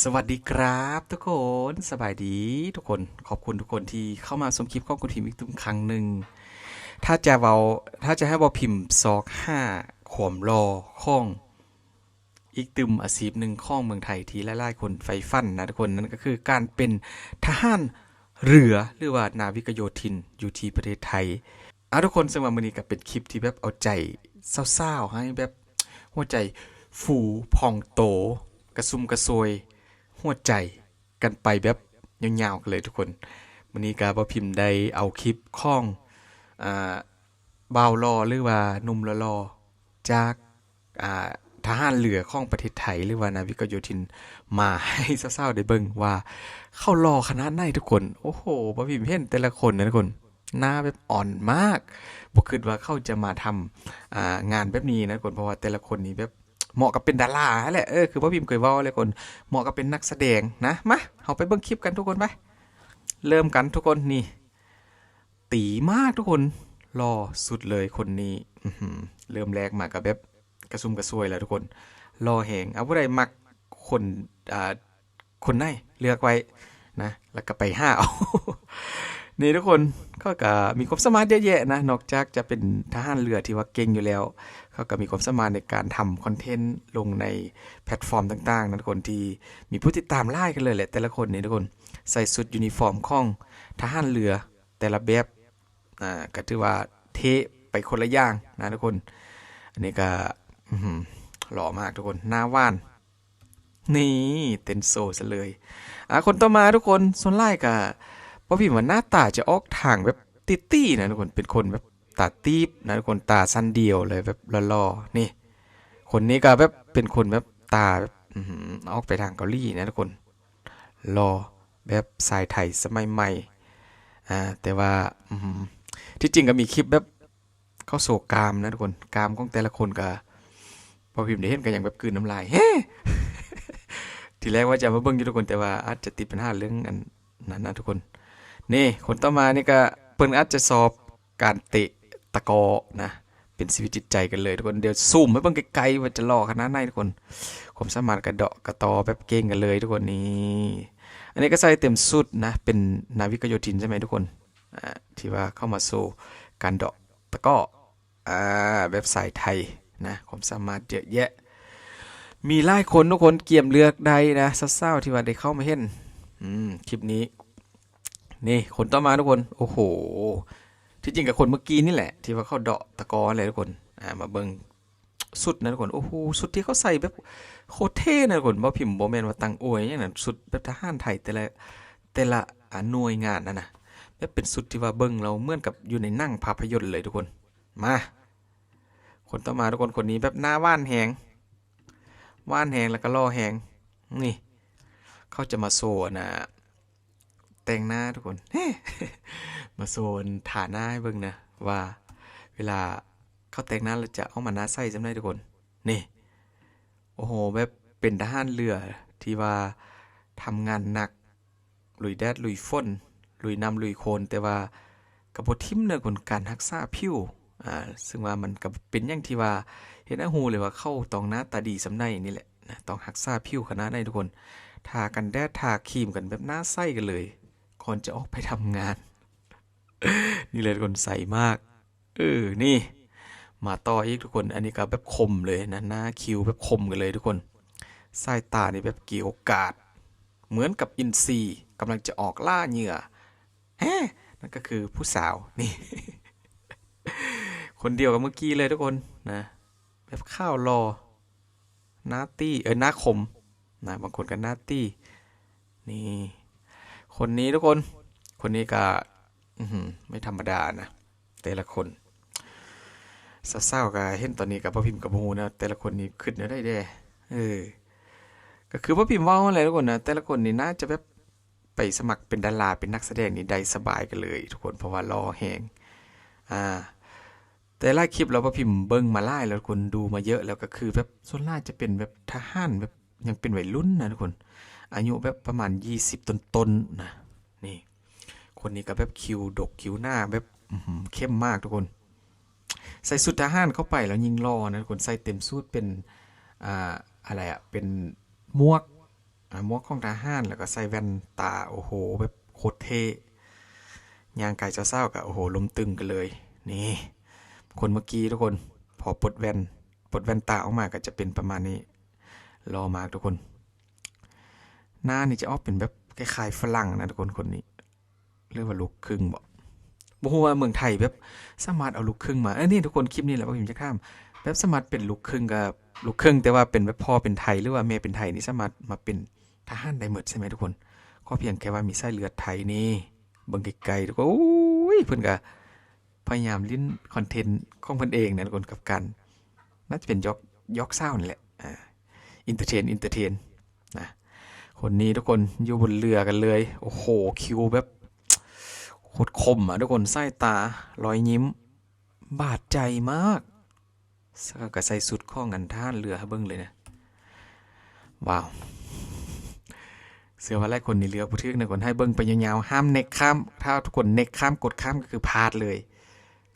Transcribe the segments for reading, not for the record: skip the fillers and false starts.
สวัสดีครับทุกคนสบายดีทุกคนขอบคุณทุกคนที่เข้ามาชมคลิปของคุณทีมอีกตุ้มครั้งหนึ่งถ้าจะเบาถ้าจะให้เบาพิมพ์ซอกห้าขวมรอข้องอีกตึมอาชีพหนึ่งข้องเมืองไทยที่หลายๆคนใฝ่ฝันนะทุกคนนั่นก็คือการเป็นทหารเรือหรือว่านาวิกโยธินอยู่ที่ประเทศไทยทุกคนซึ่งว่ามื้อนี้ก็เป็นคลิปที่แบบเอาใจเศร้าๆให้แบบหัวใจฟูพองโตกระซุ่มกระซวย หัวใจกันไปแบบยาวๆกันเลยทุกคนวันนี้กาบพิมพ์ได้เอาคลิปข้องอ่าบ่าวรอหรือว่านุ่มรอจากอ่าทหารเรือของประเทศไทยหรือว่านาวิกโยธินมาให้เศร้าๆได้เบิ่งว่าเข้ารอขนาดไหนทุกคนโอ้โหบพิมพ์เห็นแต่ละคนนะทุกคนหน้าแบบอ่อนมากบ่คิดว่าเขาจะมาทำงานแบบนี้นะทุกคนเพราะว่าแต่ละคนนี้แบบเหมาะกับเป็นดาราแหละคือพ่อพิมพ์เคยเว้าเลยคนเหมาะกับเป็นนักแสดงนะมาเอาไปเบิ่งคลิปกันทุกคนไปเริ่มกันทุกคนนี่ตีมากทุกคนรอสุดเลยคนนี้เริ่มแรกมากับแบบกระซุ่มกระซวยแล้วทุกคนรอแหงเอาผู้ใดมักคนอ่าคนไหนเลือกไว้นะแล้วก็ไปห้าเอา นี่ทุกคนก็มีความสามารถเยอะแยะนะนอกจากจะเป็นทหารเรือที่ว่าเก่งอยู่แล้วเขาก็มีความสามารถในการทำคอนเทนต์ลงในแพลตฟอร์มต่างๆนะทุกคนที่มีผู้ติดตามไล่กันเลยแหละแต่ละคนนี่ทุกคนใส่สุดยูนิฟอร์มของทหารเรือแต่ละแบบก็ถือว่าเทไปคนละอย่างนะทุกคนอันนี้ก็หล่อมากทุกคนหน้าว่านนี่เต้นโซซะเลยคนต่อมาทุกคนส่วนไล่ก็เพราะพี่ว่าหน้าตาจะออกทางแบบตี้ๆนะทุกคนเป็นคนแบบตาตีบนะทุกคนตาสั้นเดียวเลยแบบหล่อๆนี่คนนี้ก็แบบเป็นคนแบบตาแบบออกไปทางเกาหลีนะทุกคนรอแบบสายไทยสมัยใหม่แต่ว่าที่จริงก็มีคลิปแบบเขาโศกกามนะทุกคนกามของแต่ละคนก็พอพิมพ์ได้เห็นก็ยังแบบกลืนน้ำลายเฮ้ทีแรกว่าจะมาเบิ่งอยู่ทุกคนแต่ว่าอาจจะติดปัญหาเรื่องอันนั้นนะทุกคนนี่คนต่อมานี่ก็เพิ่นอาจจะสอบการเตะตะกอนะเป็นชีวิตจิตใจกันเลยทุกคนเดี๋ยวซูมให้เบิ่งไกลๆว่าจะหล่อขนาดไหนทุกคนความสามารถกระเดาะกระตอแบบเก่งกันเลยทุกคนนี่อันนี้ก็ใส่เต็มสุดนะเป็นนาวิกโยธินใช่ไหมทุกคนที่ว่าเข้ามาสู่การเดาะตะกร้อแบบสายไทยนะความสามารถเยอะแยะมีหลายคนทุกคนเกี่ยมเลือกได้นะเศร้าๆที่ว่าได้เข้ามาเห็นคลิปนี้นี่คนต่อมาทุกคนโอ้โหที่จริงกับคนเมื่อกี้นี่แหละที่ว่าเขาเดาะตะกออะไรทุกคนมาเบิ่งสุดนะทุกคนโอ้โหสุดที่เขาใส่แบบโคตรเท่นะทุกคนบ่พิมพ์บ่แม่นว่าตังอวยอย่างนั้นสุดแบบทหารไทยแต่ละหน่วยงานนั่นนะแบบเป็นสุดที่ว่าเบิ่งเราเหมือนกับอยู่ในหนังภาพยนตร์เลยทุกคนมาคนต่อมาทุกคนคนนี้แบบหน้าว่านแหงว่านแหงแล้วก็ล่อแหงนี่เขาจะมาโซนะแต่งหน้าทุกคนมาโซนฐาหน้าให้เบิ่งนะว่าเวลาเขาแต่งหน้าเราจะเอามาหน้าใส่จำได้ทุกคนนี่โอ้โหแบบเป็นทหารเรือที่ว่าทำงานหนักลุยแดดลุยฝนลุยน้ำลุยโคลนแต่ว่ากับบ่ทิ่มเนื้อคนการรักษาผิวซึ่งว่ามันก็เป็นอย่างที่ว่าเห็นหูเลยว่าเข้าต้องหน้าตาดีสำในนี่แหละนะต้องรักษาผิวขนาดนั้นทุกคนทากันแดดทาครีมกันแบบหน้าใสกันเลยก่อนจะออกไปทำงานนี่เลยทุกคนใสมากนี่มาต่ออีกทุกคนอันนี้ก็แบบคมเลยนะหน้าคิ้วแบบคมกันเลยทุกคนสายตานี่แบบเกี่ยวกาดเหมือนกับอินทรีกำลังจะออกล่าเหยื่อแฮนั่นก็คือผู้สาวนี่คนเดียวกับเมื่อกี้เลยทุกคนนะแบบข้าวรอหน้าตี้หน้าคมนะบางคนก็หน้าตี้นี่คนนี้ทุกคนคนนี้ก็ไม่ธรรมดานะแต่ละคนเศร้าๆก็เห็นตอนนี้กับพ่อพิมพ์กับโมนะแต่ละคนนี่ขึ้นได้แด่เออก็คือพ่อพิมพ์ว่าอะไรทุกคนนะแต่ละคนนี่น่าจะแบบไปสมัครเป็นดาราเป็นนักแสดงนี่ได้สบายกันเลยทุกคนเพราะว่ารอแหงอ่าแต่ล่าคลิปเราพ่อพิมพ์เบิ้งมาไล่แล้วคนดูมาเยอะแล้วก็คือแบบส่วนล่าจะเป็นแบบทหารแบบยังเป็นวัยรุ่นนะทุกคนอายุแบบประมาณ20ต้นๆนะนี่คนนี้ก็แบบคิ้วดกคิ้วหน้าแบบเข้มมากทุกคนใส่สุดทหารเข้าไปแล้วยิงรอนะทุกคนใส่เต็มสูทเป็นอะไรเป็นหมวก หมวกของทหารแล้วก็ใส่แว่นตาโอ้โหแบบโคตรเท่ย่างกายเศร้าๆกับโอ้โหลมตึงกันเลยนี่คนเมื่อกี้ทุกคนพอปลดแว่นตาออกมาก็จะเป็นประมาณนี้รอมากทุกคนหน้านี่จะออกเป็นแบบคล้ายๆฝรั่งนะทุกคนคนนี้เรียกว่าลูกครึ่งบ่ฮู้ว่าเมืองไทยแบบสามารถเอาลูกครึ่งมานี่ทุกคนคลิปนี้แหละว่าผมจะข้ามแบบสามารถเป็นลูกครึ่งกับลูกครึ่งแต่ว่าเป็นแบบพ่อเป็นไทยหรือว่าแม่เป็นไทยนี่สามารถมาเป็นทหารได้หมดใช่ไหมทุกคนก็เพียงแค่ว่ามีสายเลือดไทยนี่เบิ่งไกลๆทุกคนโอ้ยเพิ่นก็พยายามลิ้นคอนเทนต์ของเพิ่นเองนะทุกคนกับกันน่าจะเป็นยอกเศร้านี่แหละอินเตอร์เทนนะคนนี้ทุกคนอยู่บนเรือกันเลยโอ้โหคิวแบบโคตรคมอ่ะทุกคนสายตารอยยิ้มบาดใจมากก็ใส่สุดข้องันท่านเรือให้เบิ่งเลยนะว้าวเสือว่าไล่คนในเรือผู้ทึกในคนให้เบิ่งไปยาวๆห้ามเน็กข้ามถ้าทุกคนเน็กข้ามกดข้ามก็คือพลาดเลย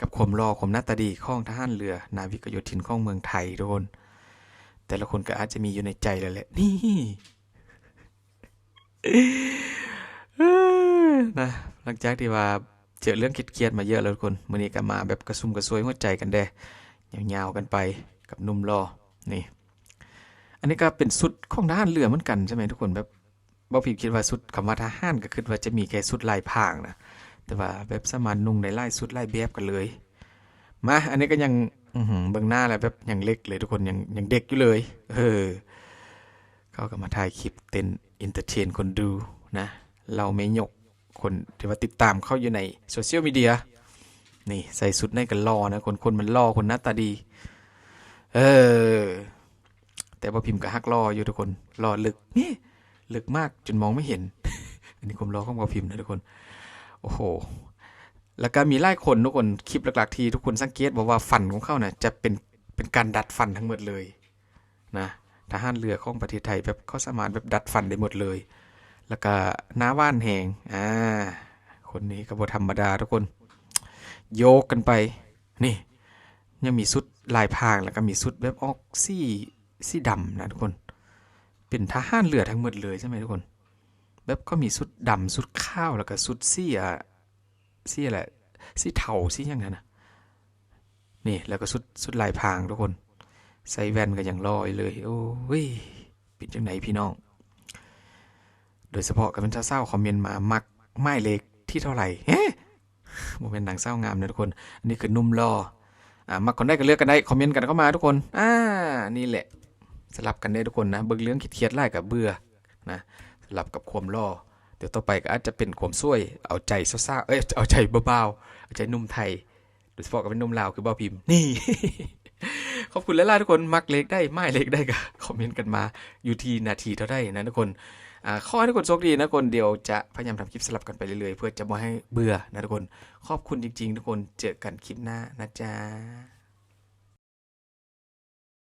กับความรอความหน้าตาดีข้องทหารเรือนาวิกโยธินข้องเมืองไทยทุกคนแต่ละคนก็อาจจะมีอยู่ในใจแล้วแหละนี่นะหลังจากที่ว่าเจอเรื่องเครียดๆมาเยอะแล้วทุกคนมื้อนี้ก็มาแบบกระซุ่มกระซวยหัวใจกันแด้ยาวๆกันไปกับหนุ่มรอนี่อันนี้ก็เป็นสุดของทหารเรือเหมือนกันใช่ไหมทุกคนแบบบ่ผิดคิดว่าสุดคำว่าทหารก็คิดว่าจะมีแค่สุดลายพรางนะแต่ว่าแบบสามารถนุ่งในลายสุดลายแบบกันเลยมาอันนี้ก็ยังเบื้องหน้าแล้วแบบยังเล็กเลยทุกคนยังเด็กอยู่เลยเขาก็มาถ่ายคลิปเต้นอินเตอร์เทนคนดูนะเราไม่ยกคนที่ว่าติดตามเขาอยู่ในโซเชียลมีเดียนี่ใส่สุดในกันรอนะคนมันรอคนหน้าตาดีแต่ว่าพิมพ์กับฮักรออยู่ทุกคนรอลึกนี่ลึกมากจนมองไม่เห็น อันนี้ผมรอของพิมพ์นะทุกคนโอ้โหแล้วก็มีหลายคนทุกคนคลิปหลักๆที่ทุกคนสังเกตบอกว่าฟันของเขาเนี่ยจะเป็นการดัดฟันทั้งหมดเลยนะทหารเรือของประเทศไทยแบบเขาสามารถแบบดัดฟันได้หมดเลยแล้วก็หน้าว่านแหงคนนี้ก็บ่ธรรมดาทุกคนโยกกันไปนี่ยังมีสุดลายพรางแล้วก็มีสุดแบบออกสีดำนะทุกคนเป็นทหารเรือทั้งหมดเลยใช่ไหมทุกคนแบบก็มีสุดดำสุดข้าวแล้วก็สุดสีอะไรสีเทาสีอย่างนั้นนะนี่แล้วก็สุดลายพรางทุกคนใส่แว่นก็ยังลอยเลยโอ้ยเป็นจังไหนพี่น้องโดยเฉพาะกับเป็นเศร้าคอมเมนต์มามักไม่เล็กที่เท่าไหร่โมเป็นหนังเศร้างามนะทุกคนอันนี้คือนุ่มรอมักคนได้ก็เลือกกันได้คอมเมนต์กันเข้ามาทุกคนนี่แหละสลับกันได้ทุกคนนะเบิ่งเรื่องเครียดๆไล่กับเบื่อนะสลับกับความรอเดี๋ยวต่อไปก็อาจจะเป็นความช่วยเอาใจซ่าๆเอาใจเบาๆเอาใจนุ่มไทยโดยเฉพาะกับเป็นนุ่มลาวคือบ่าวพิมพ์นี่ ขอบคุณหลายๆทุกคนมักเล็กได้ไม่เล็กได้ก็คอมเมนต์กันมาอยู่ที่นาทีเท่าได้นะทุกคนขอให้ทุกคนโชคดีนะทุกคนเดี๋ยวจะพยายามทำคลิปสลับกันไปเรื่อยๆเพื่อจะไม่ให้เบื่อนะทุกคนขอบคุณจริงๆทุกคนเจอกันคลิปหน้านะจ๊ะ